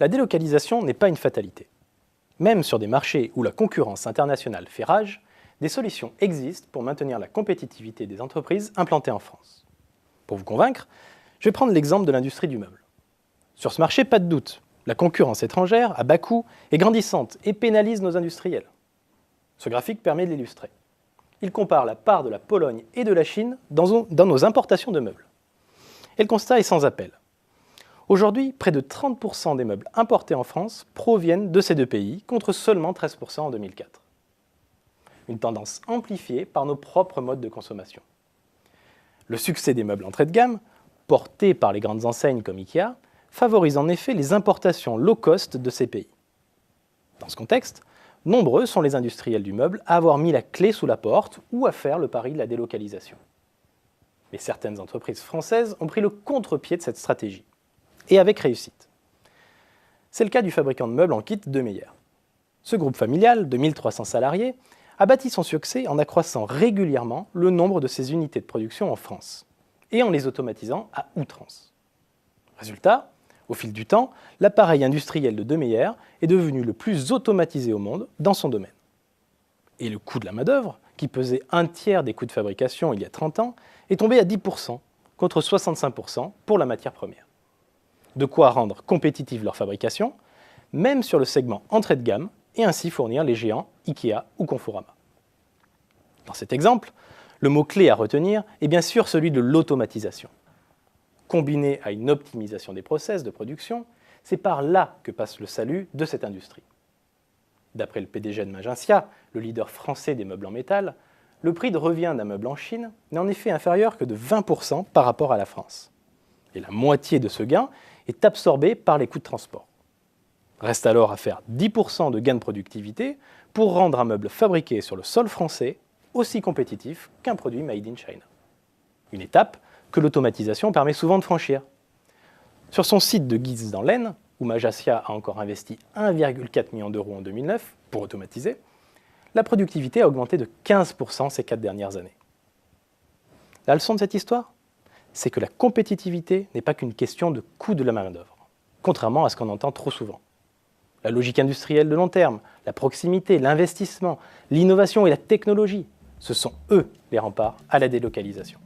la délocalisation n'est pas une fatalité. Même sur des marchés où la concurrence internationale fait rage, des solutions existent pour maintenir la compétitivité des entreprises implantées en France. Pour vous convaincre, je vais prendre l'exemple de l'industrie du meuble. Sur ce marché, pas de doute, la concurrence étrangère, à bas coût, est grandissante et pénalise nos industriels. Ce graphique permet de l'illustrer. Il compare la part de la Pologne et de la Chine dans nos importations de meubles. Et le constat est sans appel. Aujourd'hui, près de 30% des meubles importés en France proviennent de ces deux pays, contre seulement 13% en 2004. Une tendance amplifiée par nos propres modes de consommation. Le succès des meubles entrée de gamme, portés par les grandes enseignes comme Ikea, favorise en effet les importations low cost de ces pays. Dans ce contexte, nombreux sont les industriels du meuble à avoir mis la clé sous la porte ou à faire le pari de la délocalisation. Mais certaines entreprises françaises ont pris le contre-pied de cette stratégie, et avec réussite. C'est le cas du fabricant de meubles en kit De Meyer. Ce groupe familial de 1300 salariés a bâti son succès en accroissant régulièrement le nombre de ses unités de production en France, et en les automatisant à outrance. Résultat, au fil du temps, l'appareil industriel de De Meyer est devenu le plus automatisé au monde dans son domaine. Et le coût de la main-d'œuvre, qui pesait un tiers des coûts de fabrication il y a 30 ans, est tombé à 10%, contre 65% pour la matière première. De quoi rendre compétitive leur fabrication, même sur le segment entrée de gamme, et ainsi fournir les géants Ikea ou Conforama. Dans cet exemple, le mot-clé à retenir est bien sûr celui de l'automatisation. Combiné à une optimisation des process de production, c'est par là que passe le salut de cette industrie. D'après le PDG de Maginsia, le leader français des meubles en métal, le prix de revient d'un meuble en Chine n'est en effet inférieur que de 20% par rapport à la France. Et la moitié de ce gain est absorbé par les coûts de transport. Reste alors à faire 10% de gain de productivité pour rendre un meuble fabriqué sur le sol français aussi compétitif qu'un produit made in China. Une étape que l'automatisation permet souvent de franchir. Sur son site de Guise dans l'Aisne, où Maginsia a encore investi 1,4 million d'euros en 2009 pour automatiser, la productivité a augmenté de 15% ces 4 dernières années. La leçon de cette histoire, c'est que la compétitivité n'est pas qu'une question de coût de la main-d'œuvre, contrairement à ce qu'on entend trop souvent. La logique industrielle de long terme, la proximité, l'investissement, l'innovation et la technologie, ce sont eux les remparts à la délocalisation.